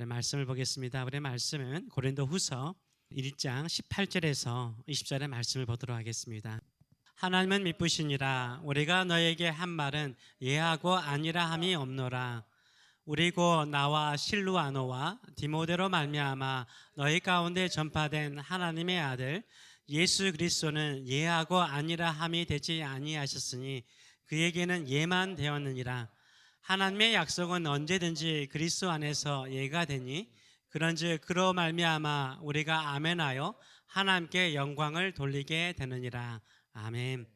우리 말씀을 보겠습니다. 우리 말씀은 고린도후서 1장 18절에서 20절의 말씀을 보도록 하겠습니다. 하나님은 미쁘시니라. 우리가 너에게 한 말은 예하고 아니라 함이 없노라. 우리 곧 나와 실루아노와 디모데로 말미암아 너희 가운데 전파된 하나님의 아들 예수 그리스도는 예하고 아니라 함이 되지 아니하셨으니 그에게는 예만 되었느니라. 하나님의 약속은 언제든지 그리스도 안에서 예가 되니 그런즉 그로 말미암아 우리가 아멘하여 하나님께 영광을 돌리게 되느니라. 아멘.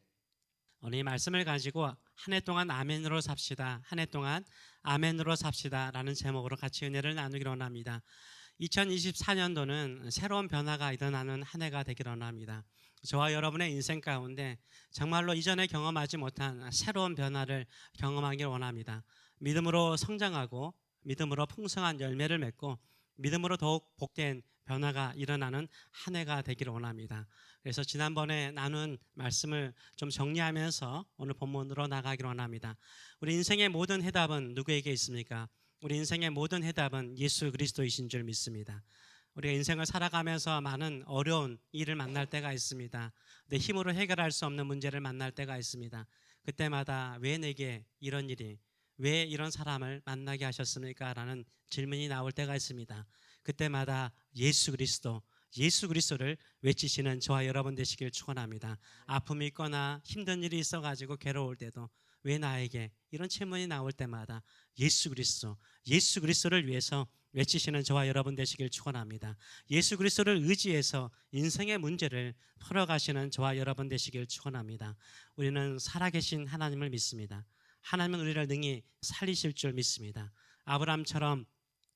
오늘 이 말씀을 가지고 한 해 동안 아멘으로 삽시다. 한 해 동안 아멘으로 삽시다 라는 제목으로 같이 은혜를 나누기로 원합니다. 2024년도는 새로운 변화가 일어나는 한 해가 되기를 원합니다. 저와 여러분의 인생 가운데 정말로 이전에 경험하지 못한 새로운 변화를 경험하기를 원합니다. 믿음으로 성장하고 믿음으로 풍성한 열매를 맺고 믿음으로 더욱 복된 변화가 일어나는 한 해가 되기를 원합니다. 그래서 지난번에 나눈 말씀을 좀 정리하면서 오늘 본문으로 나가기를 원합니다. 우리 인생의 모든 해답은 누구에게 있습니까? 우리 인생의 모든 해답은 예수 그리스도이신 줄 믿습니다. 우리가 인생을 살아가면서 많은 어려운 일을 만날 때가 있습니다. 내 힘으로 해결할 수 없는 문제를 만날 때가 있습니다. 그때마다 왜 내게 이런 일이, 왜 이런 사람을 만나게 하셨습니까? 라는 질문이 나올 때가 있습니다. 그때마다 예수 그리스도를 외치시는 저와 여러분 되시길 축원합니다. 아픔이 있거나 힘든 일이 있어가지고 괴로울 때도 왜 나에게 이런 질문이 나올 때마다 예수 그리스도를 위해서 외치시는 저와 여러분 되시길 축원합니다. 예수 그리스도를 의지해서 인생의 문제를 풀어가시는 저와 여러분 되시길 축원합니다. 우리는 살아계신 하나님을 믿습니다. 하나님은 우리를 능히 살리실 줄 믿습니다. 아브라함처럼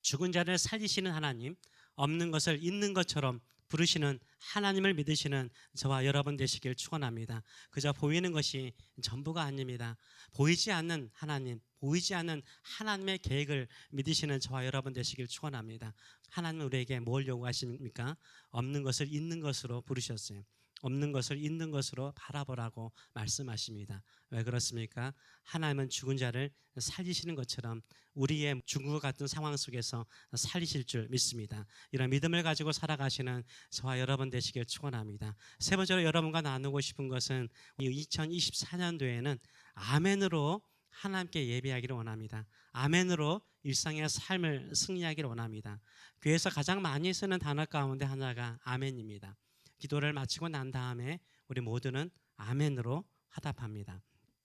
죽은 자를 살리시는 하나님, 없는 것을 있는 것처럼 부르시는 하나님을 믿으시는 저와 여러분 되시길 축원합니다. 그저 보이는 것이 전부가 아닙니다. 보이지 않는 하나님, 보이지 않는 하나님의 계획을 믿으시는 저와 여러분 되시길 축원합니다. 하나님은 우리에게 뭘 요구하십니까? 없는 것을 있는 것으로 부르셨어요. 없는 것을 있는 것으로 바라보라고 말씀하십니다. 왜 그렇습니까? 하나님은 죽은 자를 살리시는 것처럼 우리의 죽은 것 같은 상황 속에서 살리실 줄 믿습니다. 이런 믿음을 가지고 살아가시는 저와 여러분 되시길 축원합니다. 세 번째로 여러분과 나누고 싶은 것은 2024년도에는 아멘으로 하나님께 예배하기를 원합니다. 아멘으로 일상의 삶을 승리하기를 원합니다. 교회에서 가장 많이 쓰는 단어 가운데 하나가 아멘입니다. 기도를 마치고 난 다음에 우리 모두는 아멘으로 화답합니다.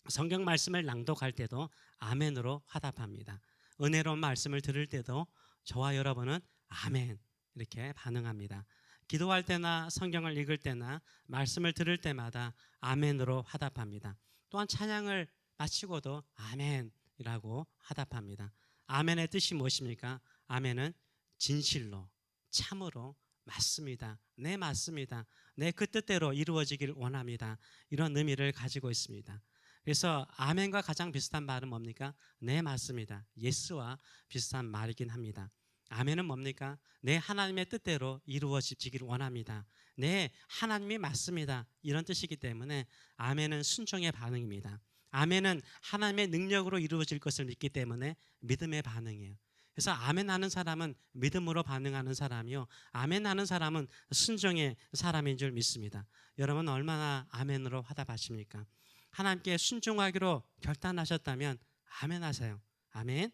성경 말씀을 낭독할 때도 아멘으로 화답합니다. 은혜로운 말씀을 들을 때도 저와 여러분은 아멘 이렇게 반응합니다. 기도할 때나 성경을 읽을 때나 말씀을 들을 때마다 아멘으로 화답합니다. 또한 찬양을 마치고도 아멘이라고 화답합니다. 아멘의 뜻이 무엇입니까? 아멘은 진실로, 참으로, 맞습니다. 네, 맞습니다. 네, 그 뜻대로 이루어지길 원합니다. 이런 의미를 가지고 있습니다. 그래서 아멘과 가장 비슷한 말은 뭡니까? 네, 맞습니다. 예스와 비슷한 말이긴 합니다. 아멘은 뭡니까? 네, 하나님의 뜻대로 이루어지길 원합니다. 네, 하나님이 맞습니다. 이런 뜻이기 때문에 아멘은 순종의 반응입니다. 아멘은 하나님의 능력으로 이루어질 것을 믿기 때문에 믿음의 반응이에요. 그래서 아멘 하는 사람은 믿음으로 반응하는 사람이요, 아멘 하는 사람은 순종의 사람인 줄 믿습니다. 여러분 얼마나 아멘으로 화답하십니까? 하나님께 순종하기로 결단하셨다면 아멘 하세요. 아멘.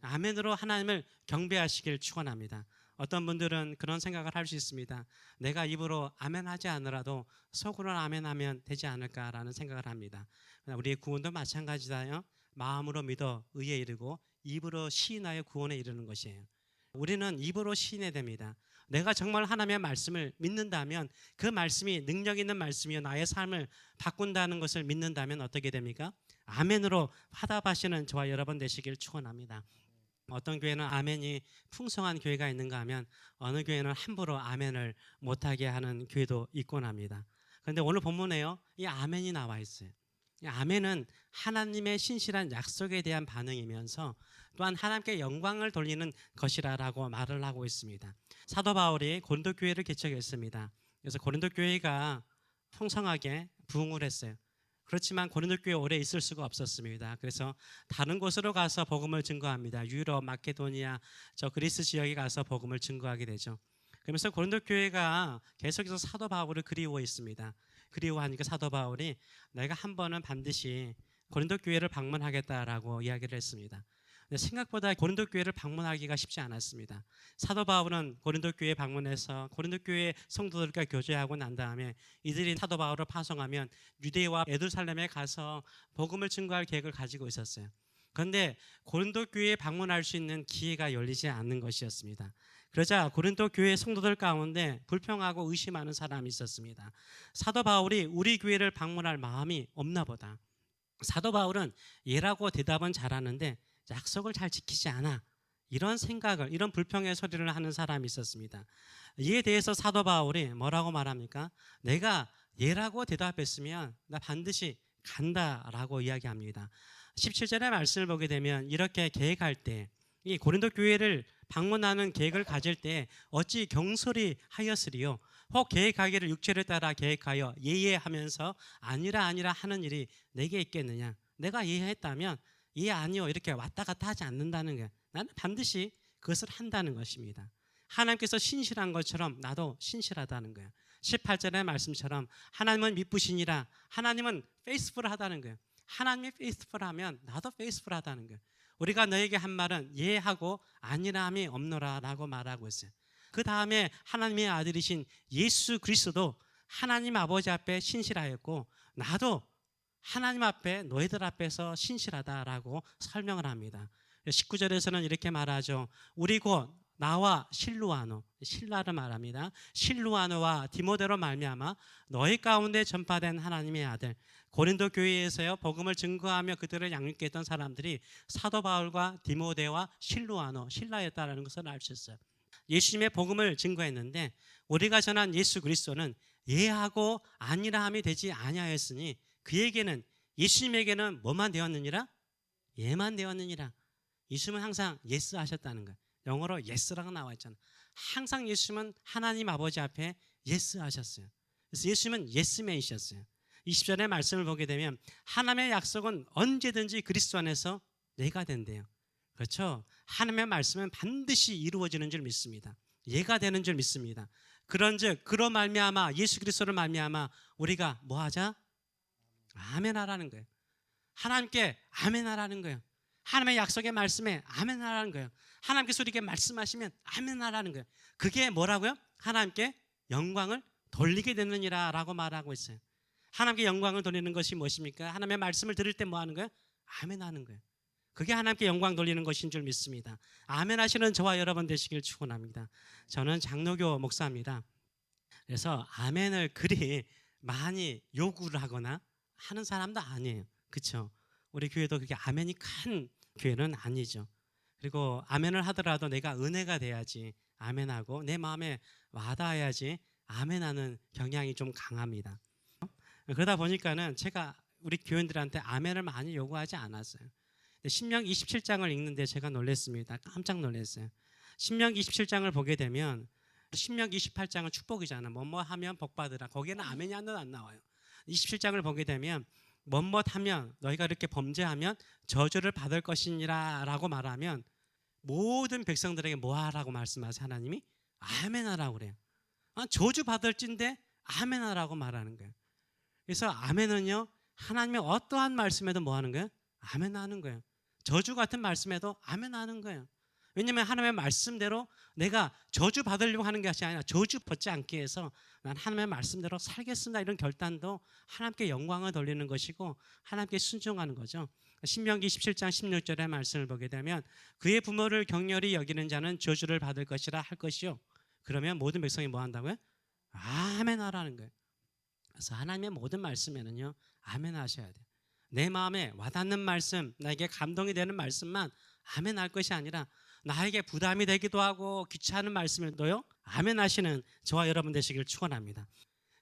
아멘으로 하나님을 경배하시길 축원합니다. 어떤 분들은 그런 생각을 할 수 있습니다. 내가 입으로 아멘 하지 않으라도 속으로는 아멘 하면 되지 않을까라는 생각을 합니다. 우리의 구원도 마찬가지다요. 마음으로 믿어 의에 이르고 입으로 시인하여 구원에 이르는 것이에요. 우리는 입으로 시인해야 됩니다. 내가 정말 하나님의 말씀을 믿는다면 그 말씀이 능력 있는 말씀이요 나의 삶을 바꾼다는 것을 믿는다면 어떻게 됩니까? 아멘으로 화답하시는 저와 여러분 되시길 축원합니다. 어떤 교회는 아멘이 풍성한 교회가 있는가 하면 어느 교회는 함부로 아멘을 못하게 하는 교회도 있곤 합니다. 그런데 오늘 본문에요, 이 아멘이 나와 있어요. 이 아멘은 하나님의 신실한 약속에 대한 반응이면서 또한 하나님께 영광을 돌리는 것이라고 말을 하고 있습니다. 사도 바울이 고린도 교회를 개척했습니다. 그래서 고린도 교회가 풍성하게 부흥을 했어요. 그렇지만 고린도 교회에 오래 있을 수가 없었습니다. 그래서 다른 곳으로 가서 복음을 증거합니다. 유럽, 마케도니아, 저 그리스 지역에 가서 복음을 증거하게 되죠. 그러면서 고린도 교회가 계속해서 사도 바울을 그리워했습니다. 그리워하니까 사도 바울이 내가 한 번은 반드시 고린도 교회를 방문하겠다라고 이야기를 했습니다. 근데 생각보다 고린도 교회를 방문하기가 쉽지 않았습니다. 사도 바울은 고린도 교회에 방문해서 고린도 교회 성도들과 교제하고 난 다음에 이들이 사도 바울을 파송하면 유대와 예루살렘에 가서 복음을 증거할 계획을 가지고 있었어요. 그런데 고린도 교회에 방문할 수 있는 기회가 열리지 않는 것이었습니다. 그러자 고린도 교회 성도들 가운데 불평하고 의심하는 사람이 있었습니다. 사도 바울이 우리 교회를 방문할 마음이 없나 보다. 사도 바울은 예라고 대답은 잘하는데 약속을 잘 지키지 않아. 이런 생각을, 이런 불평의 소리를 하는 사람이 있었습니다. 이에 대해서 사도 바울이 뭐라고 말합니까? 내가 예라고 대답했으면 나 반드시 간다라고 이야기합니다. 17절의 말씀을 보게 되면 이렇게 계획할 때, 이 고린도 교회를 방문하는 계획을 가질 때 어찌 경솔히 하였으리요? 혹 계획하기를 육체를 따라 계획하여 예예하면서 아니라 하는 일이 내게 있겠느냐? 내가 예했다면 예 아니요 이렇게 왔다 갔다 하지 않는다는 거예요. 나는 반드시 그것을 한다는 것입니다. 하나님께서 신실한 것처럼 나도 신실하다는 거예요. 18절의 말씀처럼 하나님은 미쁘시니라. 하나님은 페이스풀하다는 거예요. 하나님이 페이스풀하면 나도 페이스풀하다는 거예요. 우리가 너에게 한 말은 예하고 아니라함이 없노라 라고 말하고 있어요. 그 다음에 하나님의 아들이신 예수 그리스도도 하나님 아버지 앞에 신실하였고 나도 하나님 앞에 너희들 앞에서 신실하다라고 설명을 합니다. 19절에서는 이렇게 말하죠. 우리 곧 나와 실루아노, 실라를 말합니다. 실루아노와 디모데로 말미암아 너희 가운데 전파된 하나님의 아들 고린도 교회에서요 복음을 증거하며 그들을 양육케 했던 사람들이 사도 바울과 디모데와 실루아노, 실라였다라는 것을 알 수 있어요. 예수님의 복음을 증거했는데 우리가 전한 예수 그리스도는 예하고 아니라함이 되지 아니하였으니 그에게는 예수님에게는 뭐만 되었느니라? 예만 되었느니라. 예수님은 항상 예스 하셨다는 거예요. 영어로 예스라고 나와 있잖아요. 항상 예수님은 하나님 아버지 앞에 예스 하셨어요. 그래서 예수님은 예스맨이셨어요. 20절의 말씀을 보게 되면 하나님의 약속은 언제든지 그리스도 안에서 내가 된대요. 그렇죠? 하나님의 말씀은 반드시 이루어지는 줄 믿습니다. 예가 되는 줄 믿습니다. 그런즉 그로 말미암아 예수 그리스도를 말미암아 우리가 뭐 하자? 아멘하라는 거예요. 하나님께 아멘하라는 거예요. 하나님의 약속의 말씀에 아멘하라는 거예요. 하나님께서 우리에게 말씀하시면 아멘하라는 거예요. 그게 뭐라고요? 하나님께 영광을 돌리게 되느니라 라고 말하고 있어요. 하나님께 영광을 돌리는 것이 무엇입니까? 하나님의 말씀을 들을 때 뭐 하는 거예요? 아멘하는 거예요. 그게 하나님께 영광 돌리는 것인 줄 믿습니다. 아멘 하시는 저와 여러분 되시길 축원합니다. 저는 장로교 목사입니다. 그래서 아멘을 그리 많이 요구를 하거나 하는 사람도 아니에요. 그렇죠? 우리 교회도 그렇게 아멘이 큰 교회는 아니죠. 그리고 아멘을 하더라도 내가 은혜가 돼야지 아멘하고 내 마음에 와닿아야지 아멘하는 경향이 좀 강합니다. 그러다 보니까는 제가 우리 교인들한테 아멘을 많이 요구하지 않았어요. 신명기 27장을 읽는데 제가 놀랐습니다. 깜짝 놀랐어요. 신명기 27장을 보게 되면 신명기 28장은 축복이잖아. 뭐뭐 하면 복 받으라. 거기에는 아멘이 하나도 안 나와요. 27장을 보게 되면 뭐뭐 하면 너희가 이렇게 범죄하면 저주를 받을 것이니라 라고 말하면 모든 백성들에게 뭐 하라고 말씀하세요? 하나님이 아멘 하라고 그래요. 저주 받을진데 아멘 하라고 말하는 거예요. 그래서 아멘은요 하나님의 어떠한 말씀에도 뭐 하는 거예요? 아멘 하는 거예요. 저주 같은 말씀에도 아멘 하는 거예요. 왜냐하면 하나님의 말씀대로 내가 저주 받으려고 하는 것이 아니라 저주 받지 않기 위해서 난 하나님의 말씀대로 살겠습니다. 이런 결단도 하나님께 영광을 돌리는 것이고 하나님께 순종하는 거죠. 신명기 17장 16절의 말씀을 보게 되면 그의 부모를 격렬히 여기는 자는 저주를 받을 것이라 할 것이요. 그러면 모든 백성이 뭐 한다고요? 아멘 하라는 거예요. 그래서 하나님의 모든 말씀에는요 아멘 하셔야 돼요. 내 마음에 와닿는 말씀, 나에게 감동이 되는 말씀만 아멘 할 것이 아니라 나에게 부담이 되기도 하고 귀찮은 말씀을도요 아멘 하시는 저와 여러분 되시길 축원합니다.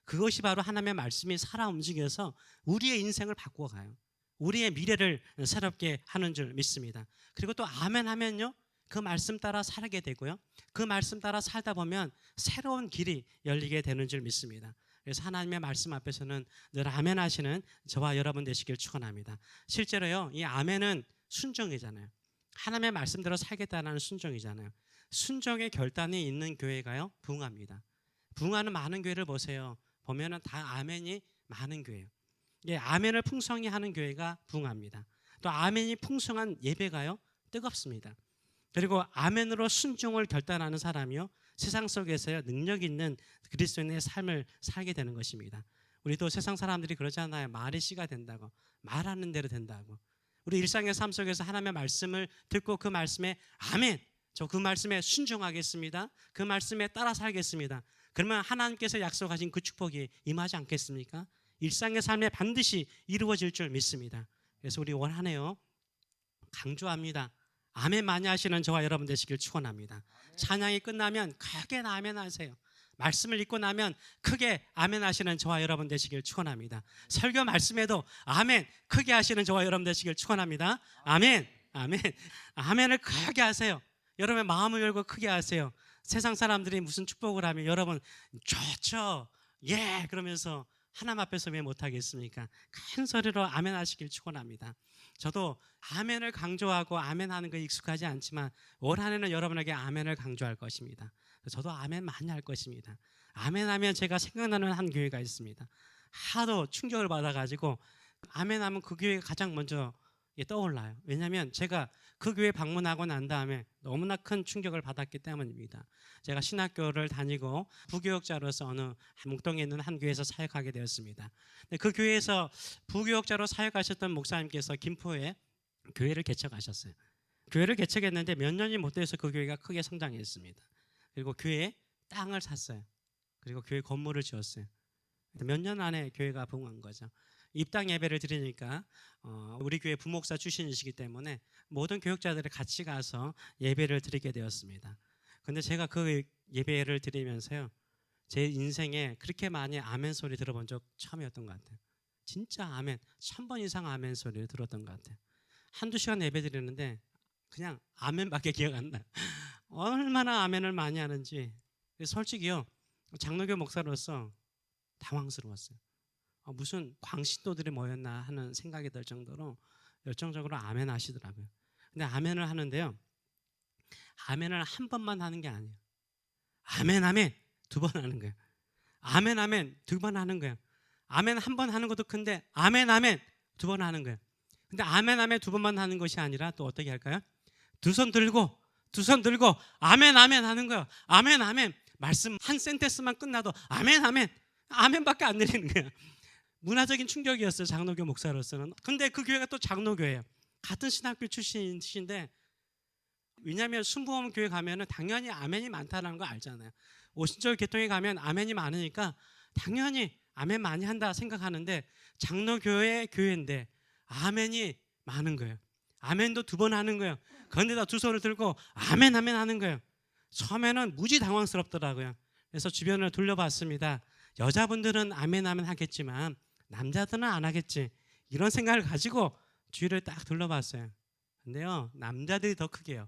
그것이 바로 하나님의 말씀이 살아 움직여서 우리의 인생을 바꿔가요. 우리의 미래를 새롭게 하는 줄 믿습니다. 그리고 또 아멘 하면요 그 말씀 따라 살게 되고요 그 말씀 따라 살다 보면 새로운 길이 열리게 되는 줄 믿습니다. 그래서 하나님의 말씀 앞에서는 늘 아멘 하시는 저와 여러분 되시길 축원합니다. 실제로요, 이 아멘은 순종이잖아요. 하나님의 말씀대로 살겠다는 순종이잖아요. 순종의 결단이 있는 교회가요, 부흥합니다. 부흥하는 많은 교회를 보세요. 보면은 다 아멘이 많은 교회예요. 예, 아멘을 풍성히 하는 교회가 부흥합니다. 또 아멘이 풍성한 예배가요, 뜨겁습니다. 그리고 아멘으로 순종을 결단하는 사람이요, 세상 속에서요 능력 있는 그리스도인의 삶을 살게 되는 것입니다. 우리도 세상 사람들이 그러잖아요. 말이 씨가 된다고, 말하는 대로 된다고. 우리 일상의 삶 속에서 하나님의 말씀을 듣고 그 말씀에 아멘, 저 그 말씀에 순종하겠습니다, 그 말씀에 따라 살겠습니다. 그러면 하나님께서 약속하신 그 축복이 임하지 않겠습니까? 일상의 삶에 반드시 이루어질 줄 믿습니다. 그래서 우리 원하네요, 강조합니다. 아멘 많이 하시는 저와 여러분 되시길 축원합니다. 찬양이 끝나면 크게 아멘 하세요. 말씀을 읽고 나면 크게 아멘 하시는 저와 여러분 되시길 축원합니다. 설교 말씀에도 아멘 크게 하시는 저와 여러분 되시길 축원합니다. 아멘, 아멘, 아멘을 크게 하세요. 여러분의 마음을 열고 크게 하세요. 세상 사람들이 무슨 축복을 하면 여러분 좋죠, 예 그러면서 하나님 앞에서 왜 못하겠습니까? 큰 소리로 아멘 하시길 축원합니다. 저도 아멘을 강조하고 아멘하는 거 익숙하지 않지만 올 한 해는 여러분에게 아멘을 강조할 것입니다. 저도 아멘 많이 할 것입니다. 아멘하면 제가 생각나는 한 교회가 있습니다. 하도 충격을 받아가지고 아멘하면 그 교회가 가장 먼저 떠올라요. 왜냐하면 제가 그 교회 방문하고 난 다음에 너무나 큰 충격을 받았기 때문입니다. 제가 신학교를 다니고 부교역자로서 어느 목동에 있는 한 교회에서 사역하게 되었습니다. 그 교회에서 부교역자로 사역하셨던 목사님께서 김포에 교회를 개척하셨어요. 교회를 개척했는데 몇 년이 못 돼서 그 교회가 크게 성장했습니다. 그리고 교회에 땅을 샀어요. 그리고 교회 건물을 지었어요. 몇 년 안에 교회가 부흥한 거죠. 입당 예배를 드리니까 우리 교회 부목사 출신이시기 때문에 모든 교역자들이 같이 가서 예배를 드리게 되었습니다. 근데 제가 그 예배를 드리면서요, 제 인생에 그렇게 많이 아멘 소리 들어본 적 처음이었던 것 같아요. 진짜 아멘, 1000번 이상 아멘 소리를 들었던 것 같아요. 한두 시간 예배 드리는데 그냥 아멘밖에 기억 안 나요. 얼마나 아멘을 많이 하는지. 솔직히요, 장로교 목사로서 당황스러웠어요. 무슨 광신도들이 모였나 하는 생각이 들 정도로 열정적으로 아멘 하시더라고요. 근데 아멘을 하는데요, 아멘을 한 번만 하는 게 아니에요. 아멘 아멘 두 번 하는 거예요. 아멘 아멘 두 번 하는 거예요. 아멘 한 번 하는 것도 큰데 아멘 아멘 두 번 하는 거예요. 근데 아멘 아멘 두 번만 하는 것이 아니라 또 어떻게 할까요? 두 손 들고 아멘 아멘 하는 거예요. 아멘 아멘. 말씀 한 센텐스만 끝나도 아멘 아멘, 아멘밖에 안 들리는 거예요. 문화적인 충격이었어요, 장로교 목사로서는. 근데 그 교회가 또 장로교예요. 같은 신학교 출신이신데, 왜냐하면 순복음 교회 가면은 당연히 아멘이 많다는 거 알잖아요. 오신절 개통에 가면 아멘이 많으니까 당연히 아멘 많이 한다 생각하는데, 장로교회 교회인데 아멘이 많은 거예요. 아멘도 두 번 하는 거예요. 그런데다 두 손을 들고 아멘 아멘 하는 거예요. 처음에는 무지 당황스럽더라고요. 그래서 주변을 둘러봤습니다. 여자분들은 아멘 아멘 하겠지만 남자들은 안 하겠지, 이런 생각을 가지고 주위를 딱 둘러봤어요. 근데요, 남자들이 더 크게요.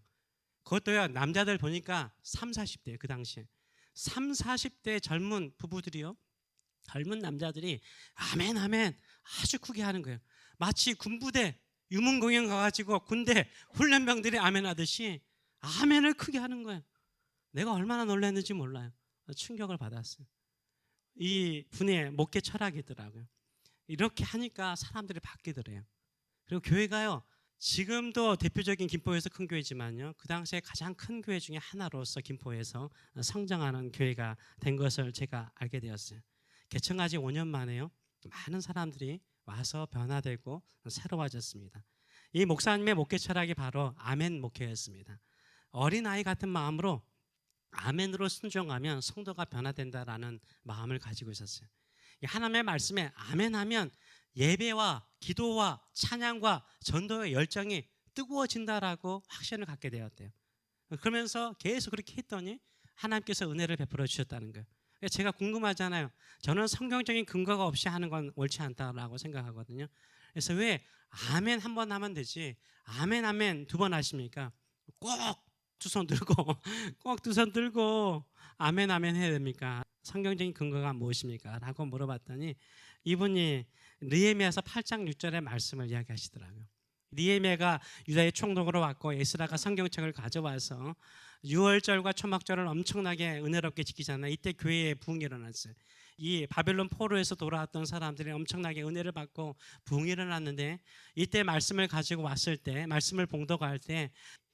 그것도요, 남자들 보니까 30, 40대, 그 당시에 30, 40대 젊은 부부들이요, 젊은 남자들이 아멘 아멘 아주 크게 하는 거예요. 마치 군부대 유문공연 가가지고 군대 훈련병들이 아멘 하듯이 아멘을 크게 하는 거예요. 내가 얼마나 놀랐는지 몰라요. 충격을 받았어요. 이 분의 목회 철학이더라고요. 이렇게 하니까 사람들이 바뀌더래요. 그리고 교회가요, 지금도 대표적인 김포에서 큰 교회지만요, 그 당시에 가장 큰 교회 중에 하나로서 김포에서 성장하는 교회가 된 것을 제가 알게 되었어요. 개청한 지 5년 만에요, 많은 사람들이 와서 변화되고 새로워졌습니다. 이 목사님의 목회 철학이 바로 아멘 목회였습니다. 어린아이 같은 마음으로 아멘으로 순종하면 성도가 변화된다라는 마음을 가지고 있었어요. 하나님의 말씀에 아멘하면 예배와 기도와 찬양과 전도의 열정이 뜨거워진다라고 확신을 갖게 되었대요. 그러면서 계속 그렇게 했더니 하나님께서 은혜를 베풀어 주셨다는 거예요. 제가 궁금하잖아요. 저는 성경적인 근거가 없이 하는 건 옳지 않다라고 생각하거든요. 그래서 왜 아멘 한 번 하면 되지 아멘 아멘 두 번 하십니까? 꼭 두 손 들고 꼭 두 손 들고 아멘 아멘 해야 됩니까? 성경적인 근거가 무엇입니까? 라고 물어봤더니 이분이 느헤미야서 8장 6절의 말씀을 이야기하시더라고요. 느헤미야가 유다의 총독으로 왔고 에스라가 성경책을 가져와서 유월절과 초막절을 엄청나게 은혜롭게 지키잖아요. 이때 교회에 부흥이 일어났어요. 이 바벨론 포로에서 돌아왔던 사람들이 엄청나게 은혜를 받고 부흥이 일어났는데, 이때 말씀을 가지고 왔을 때, 말씀을 봉독할 때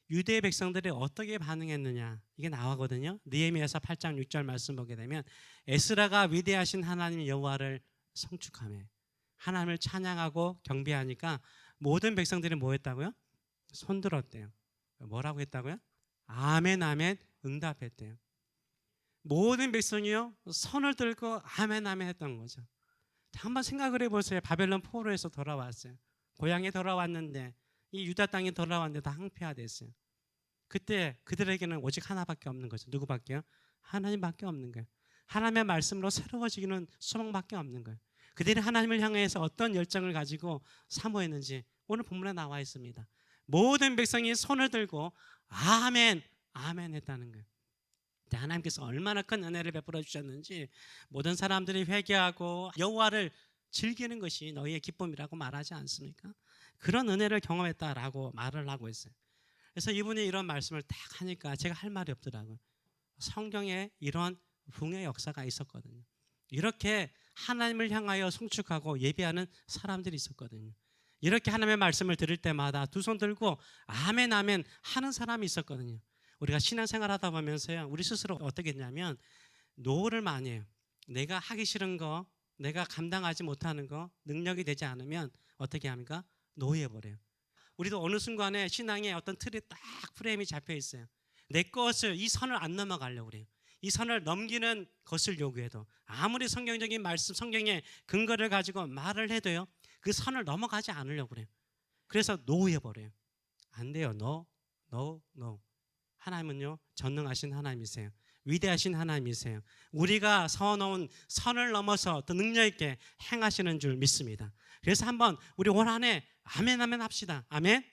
유대 백성들이 어떻게 반응했느냐, 이게 나오거든요. 느헤미야서 8장 6절 말씀 보게 되면 에스라가 위대하신 하나님 여호와를 성축하며 하나님을 찬양하고 경배하니까 모든 백성들이 뭐 했다고요? 손들었대요. 뭐라고 했다고요? 아멘 아멘 응답했대요. 모든 백성이요 손을 들고 아멘 아멘 했던 거죠. 한번 생각을 해보세요. 바벨론 포로에서 돌아왔어요. 고향에 돌아왔는데, 이 유다 땅에 돌아왔는데 다 항폐화됐어요. 그때 그들에게는 오직 하나밖에 없는 거죠. 누구밖에요? 하나님밖에 없는 거예요. 하나님의 말씀으로 새로워지기는 소망밖에 없는 거예요. 그들이 하나님을 향해서 어떤 열정을 가지고 사모했는지 오늘 본문에 나와 있습니다. 모든 백성이 손을 들고 아멘 아멘 했다는 거예요. 하나님께서 얼마나 큰 은혜를 베풀어 주셨는지, 모든 사람들이 회개하고 여호와를 즐기는 것이 너희의 기쁨이라고 말하지 않습니까? 그런 은혜를 경험했다라고 말을 하고 있어요. 그래서 이분이 이런 말씀을 딱 하니까 제가 할 말이 없더라고요. 성경에 이런 부흥의 역사가 있었거든요. 이렇게 하나님을 향하여 송축하고 예배하는 사람들이 있었거든요. 이렇게 하나님의 말씀을 들을 때마다 두 손 들고 아멘 아멘 하는 사람이 있었거든요. 우리가 신앙생활 하다 보면서요, 우리 스스로 어떻게 했냐면 노를 많이 해요. 내가 하기 싫은 거, 내가 감당하지 못하는 거, 능력이 되지 않으면 어떻게 합니까? 노해버려요. 우리도 어느 순간에 신앙에 어떤 틀에 딱 프레임이 잡혀 있어요. 내 것을, 이 선을 안 넘어가려고 그래요. 이 선을 넘기는 것을 요구해도, 아무리 성경적인 말씀, 성경의 근거를 가지고 말을 해도요, 그 선을 넘어가지 않으려고 그래요. 그래서 노해버려요. 안 돼요. No. 하나님은요 전능하신 하나님이세요. 위대하신 하나님이세요. 우리가 서놓은 선을 넘어서 더 능력 있게 행하시는 줄 믿습니다. 그래서 한번 우리 올 한 해 아멘 아멘 합시다. 아멘.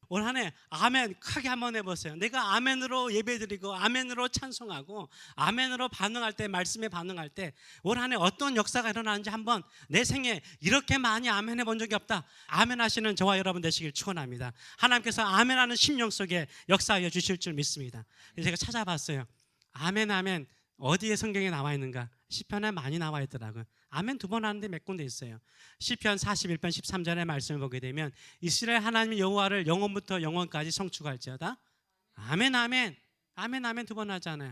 올 한 해 아멘 크게 한번 해보세요. 내가 아멘으로 예배드리고 아멘으로 찬송하고 아멘으로 반응할 때, 말씀에 반응할 때 올 한 해 어떤 역사가 일어나는지 한번, 내 생에 이렇게 많이 아멘 해본 적이 없다, 아멘 하시는 저와 여러분 되시길 축원합니다. 하나님께서 아멘하는 심령 속에 역사하여 주실 줄 믿습니다. 그래서 제가 찾아봤어요. 아멘 아멘 어디에 성경에 나와 있는가? 시편에 많이 나와 있더라고요. 아멘 두 번 하는데 몇 군데 있어요. 시편 41편 13절의 말씀을 보게 되면 이스라엘 하나님 여호와를 영원부터 영원까지 성축할지어다. 아멘 아멘 아멘 아멘 두 번 하잖아요.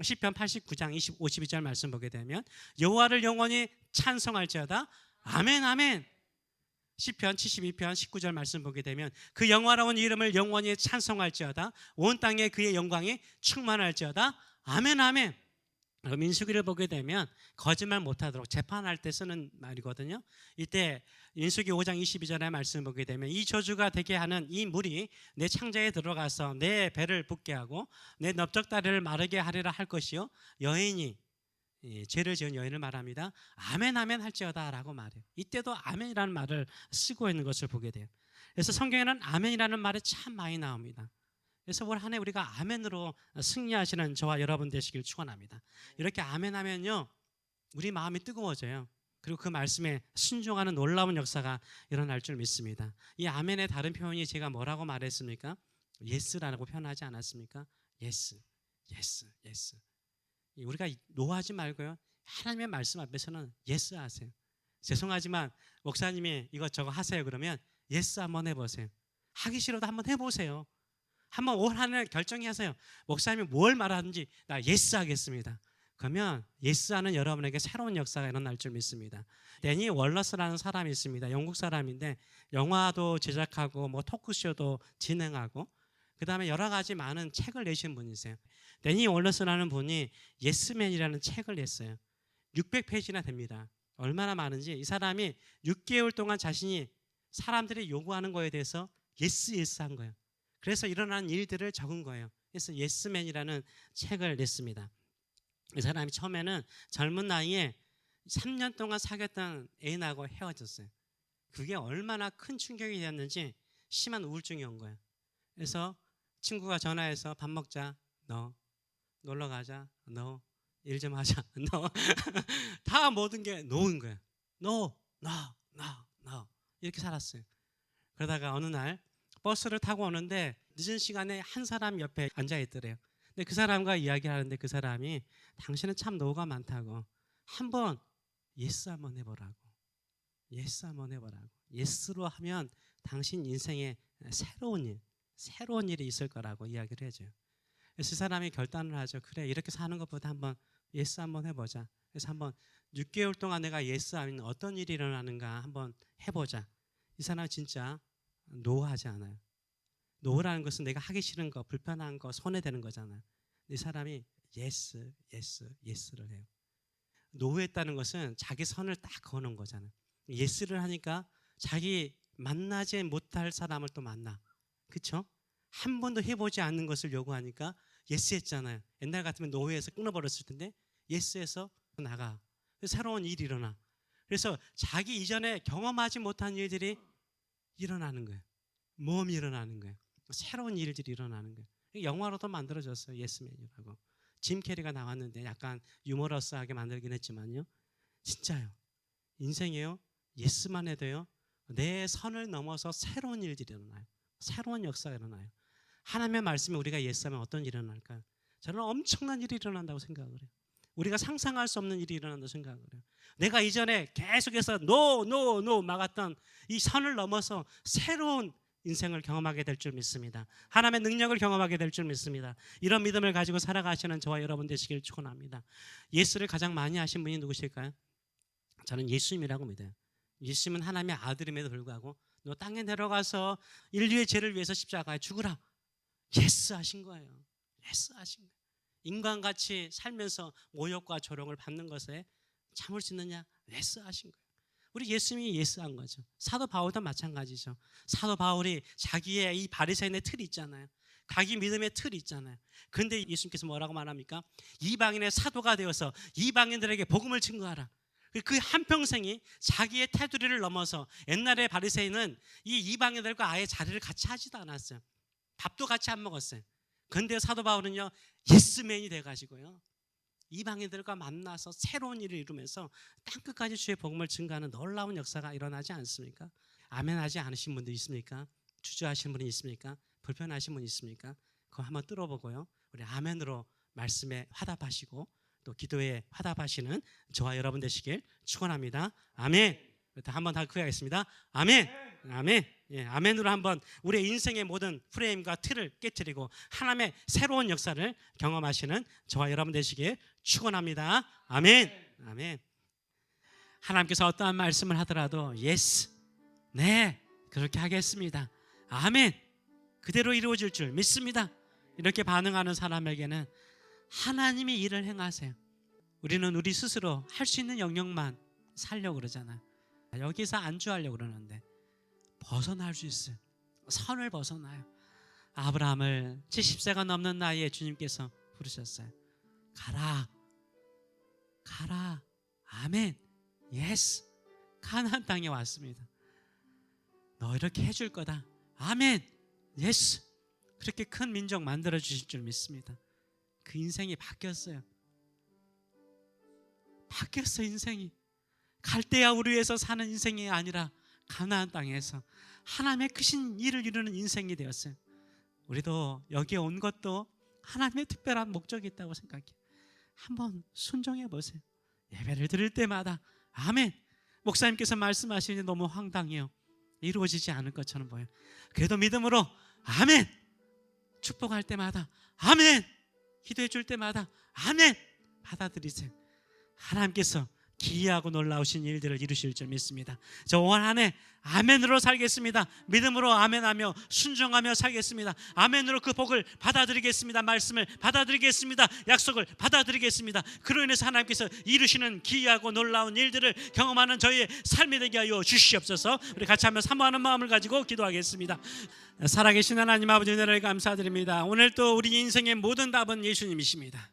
시편 89장 52절 말씀 보게 되면 여호와를 영원히 찬송할지어다. 아멘 아멘. 시편 72편 19절 말씀 보게 되면 그 영화로운 이름을 영원히 찬송할지어다. 온 땅에 그의 영광이 충만할지어다. 아멘 아멘. 민수기를 보게 되면 거짓말 못하도록 재판할 때 쓰는 말이거든요. 이때 민수기 5장 22절의 말씀 보게 되면 이 저주가 되게 하는 이 물이 내 창자에 들어가서 내 배를 붓게 하고 내 넓적다리를 마르게 하리라 할 것이요, 여인이 죄를 지은 여인을 말합니다. 아멘 아멘 할지어다 라고 말해요. 이때도 아멘이라는 말을 쓰고 있는 것을 보게 돼요. 그래서 성경에는 아멘이라는 말이 참 많이 나옵니다. 그래서 올 한 해 우리가 아멘으로 승리하시는 저와 여러분 되시길 축원합니다. 이렇게 아멘 하면요 우리 마음이 뜨거워져요. 그리고 그 말씀에 순종하는 놀라운 역사가 일어날 줄 믿습니다. 이 아멘의 다른 표현이 제가 뭐라고 말했습니까? 예스라고 표현하지 않았습니까? 예스. 우리가 노하지 말고요, 하나님의 말씀 앞에서는 예스 하세요. 죄송하지만 목사님이 이것저것 하세요 그러면 예스 한번 해보세요. 하기 싫어도 한번 해보세요. 한번 올 한 해 결정하세요. 목사님이 뭘 말하는지 나 예스 하겠습니다. 그러면 예스하는 여러분에게 새로운 역사가 일어날 줄 믿습니다. 데니 월러스라는 사람이 있습니다. 영국 사람인데 영화도 제작하고 뭐 토크쇼도 진행하고 그 다음에 여러 가지 많은 책을 내신 분이세요. 데니 월러스라는 분이 예스맨이라는 책을 냈어요. 600페이지나 됩니다. 얼마나 많은지 이 사람이 6개월 동안 자신이 사람들이 요구하는 거에 대해서 예스 한 거예요. 그래서 일어난 일들을 적은 거예요. 그래서 예스맨이라는 책을 냈습니다. 이 사람이 처음에는 젊은 나이에 3년 동안 사귀었던 애인하고 헤어졌어요. 그게 얼마나 큰 충격이 되었는지 심한 우울증이 온 거예요. 그래서 친구가 전화해서 밥 먹자. 너 놀러 가자. No. 일 좀 하자. No. 다 모든 게 no인 거예요. No, no, no, no. 이렇게 살았어요. 그러다가 어느 날 버스를 타고 오는데 늦은 시간에 한 사람 옆에 앉아 있더래요. 근데 그 사람과 이야기하는데 그 사람이 당신은 참 노가 많다고. 한번 예스 한번 해보라고. 예스 한번 해보라고. 예스로 하면 당신 인생에 새로운 일이 있을 거라고 이야기를 해줘요. 그래서 그 사람이 결단을 하죠. 그래, 이렇게 사는 것보다 한번 예스 한번 해보자. 그래서 한번 6개월 동안 내가 예스 하면 어떤 일이 일어나는가 한번 해보자. 이 사람은 진짜 노하지 않아요. 노라는 것은 내가 하기 싫은 거, 불편한 거, 손해되는 거잖아요. 이 사람이 예스를 해요. 노했다는 것은 자기 선을 딱 그어놓은 거잖아요. 예스를 하니까 자기 만나지 못할 사람을 또 만나. 그렇죠? 한 번도 해보지 않는 것을 요구하니까 예스했잖아요. 옛날 같으면 노회에서 끊어버렸을 텐데 예스해서 나가. 새로운 일이 일어나. 그래서 자기 이전에 경험하지 못한 일들이 일어나는 거예요. 모험이 일어나는 거예요. 새로운 일들이 일어나는 거예요. 영화로도 만들어졌어요. 예스맨이라고. 짐 캐리가 나왔는데 약간 유머러스하게 만들긴 했지만요. 진짜요. 인생에요. 예스만 해도요. 내 선을 넘어서 새로운 일들이 일어나요. 새로운 역사가 일어나요. 하나님의 말씀에 우리가 예스하면 어떤 일이 일어날까요? 저는 엄청난 일이 일어난다고 생각을 해요. 우리가 상상할 수 없는 일이 일어난다고 생각을 해요. 내가 이전에 계속해서 노 막았던 이 선을 넘어서 새로운 인생을 경험하게 될 줄 믿습니다. 하나님의 능력을 경험하게 될 줄 믿습니다. 이런 믿음을 가지고 살아가시는 저와 여러분 되시길 축원합니다. 예수를 가장 많이 하신 분이 누구실까요? 저는 예수님이라고 믿어요. 예수님은 하나님의 아들임에도 불구하고 너 땅에 내려가서 인류의 죄를 위해서 십자가에 죽으라. 예스 하신 거예요. 예스 하신 거예요. 인간같이 살면서 모욕과 조롱을 받는 것에 참을 수 있느냐? 예스 하신 거예요. 우리 예수님이 예스한 거죠. 사도 바울도 마찬가지죠. 사도 바울이 자기의 이 바리새인의 틀이 있잖아요. 자기 믿음의 틀이 있잖아요. 그런데 예수님께서 뭐라고 말합니까? 이방인의 사도가 되어서 이방인들에게 복음을 증거하라. 그 한평생이 자기의 테두리를 넘어서 옛날에 바리새인은 이 이방인들과 아예 자리를 같이 하지도 않았어요. 밥도 같이 안 먹었어요. 그런데 사도 바울은요, 예스맨이 돼가지고요, 이방인들과 만나서 새로운 일을 이루면서 땅끝까지 주의 복음을 증거하는 놀라운 역사가 일어나지 않습니까? 아멘 하지 않으신 분도 있습니까? 주저하시는 분이 있습니까? 불편하신 분이 있습니까? 그거 한번 뚫어보고요, 우리 아멘으로 말씀에 화답하시고 또 기도에 화답하시는 저와 여러분 되시길 축원합니다. 아멘. 한번 다 크게 아멘. 아멘. 예, 아멘으로 한번 우리의 인생의 모든 프레임과 틀을 깨트리고 하나님의 새로운 역사를 경험하시는 저와 여러분 되시길 축원합니다. 아멘. 아멘. 하나님께서 어떠한 말씀을 하더라도 예스, 네, 그렇게 하겠습니다. 아멘. 그대로 이루어질 줄 믿습니다. 이렇게 반응하는 사람에게는 하나님이 일을 행하세요. 우리는 우리 스스로 할 수 있는 영역만 살려고 그러잖아요. 여기서 안주하려고 그러는데 벗어날 수 있어요. 선을 벗어나요. 아브라함을 70세가 넘는 나이에 주님께서 부르셨어요. 가라. 아멘. 예스. 가나안 땅에 왔습니다. 너 이렇게 해줄 거다. 아멘. 예스. 그렇게 큰 민족 만들어 주실 줄 믿습니다. 그 인생이 바뀌었어요. 인생이. 갈대아 우르에서 사는 인생이 아니라 가나안 땅에서 하나님의 크신 일을 이루는 인생이 되었어요. 우리도 여기에 온 것도 하나님의 특별한 목적이 있다고 생각해요. 한번 순종해 보세요. 예배를 드릴 때마다 아멘. 목사님께서 말씀하시니 너무 황당해요. 이루어지지 않을 것처럼 보여요. 그래도 믿음으로 아멘. 축복할 때마다 아멘. 기도해 줄 때마다 아멘. 받아들이세요. 하나님께서 기이하고 놀라우신 일들을 이루실 줄 믿습니다. 저 올 한 해 아멘으로 살겠습니다. 믿음으로 아멘하며 순종하며 살겠습니다. 아멘으로 그 복을 받아들이겠습니다. 말씀을 받아들이겠습니다. 약속을 받아들이겠습니다. 그로 인해서 하나님께서 이루시는 기이하고 놀라운 일들을 경험하는 저희의 삶이 되게 하여 주시옵소서. 우리 같이 한번 사모하는 마음을 가지고 기도하겠습니다. 살아계신 하나님 아버지, 은혜를 감사드립니다. 오늘 또 우리 인생의 모든 답은 예수님이십니다.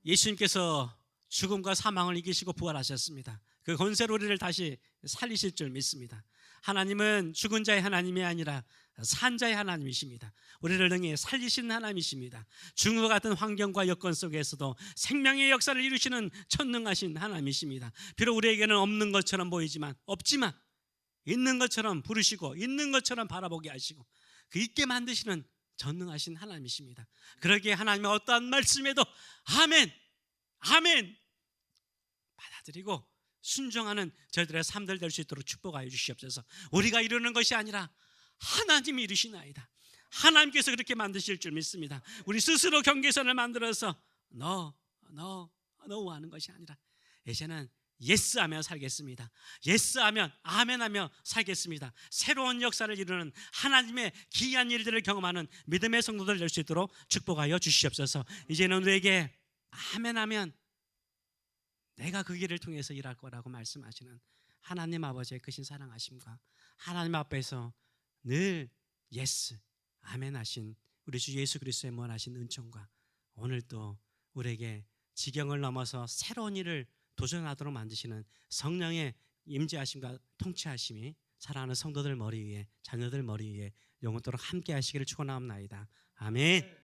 예수님께서 죽음과 사망을 이기시고 부활하셨습니다. 그 권세로 우리를 다시 살리실 줄 믿습니다. 하나님은 죽은 자의 하나님이 아니라 산 자의 하나님이십니다. 우리를 능히 살리시는 하나님이십니다. 죽음과 같은 환경과 여건 속에서도 생명의 역사를 이루시는 전능하신 하나님이십니다. 비록 우리에게는 없는 것처럼 보이지만, 없지만 있는 것처럼 부르시고 있는 것처럼 바라보게 하시고 그 있게 만드시는 전능하신 하나님이십니다. 그러기에 하나님의 어떠한 말씀에도 아멘, 아멘 받아들이고 순종하는 저희들의 삶들 될 수 있도록 축복하여 주시옵소서. 우리가 이루는 것이 아니라 하나님이 이루시나이다. 하나님께서 그렇게 만드실 줄 믿습니다. 우리 스스로 경계선을 만들어서 no 하는 것이 아니라 이제는 예스하며 살겠습니다. 예스하면 아멘하며 살겠습니다. 새로운 역사를 이루는 하나님의 기이한 일들을 경험하는 믿음의 성도들 될 수 있도록 축복하여 주시옵소서. 이제는 우리에게 아멘하면 내가 그 길을 통해서 일할 거라고 말씀하시는 하나님 아버지의 크신 사랑하심과 하나님 앞에서 늘 예스 아멘 하신 우리 주 예수 그리스도의 무한하신 은총과 오늘 또 우리에게 지경을 넘어서 새로운 일을 도전하도록 만드시는 성령의 임재하심과 통치하심이 사랑하는 성도들 머리 위에, 자녀들 머리 위에 영원토록 함께 하시기를 축원하옵나이다. 아멘.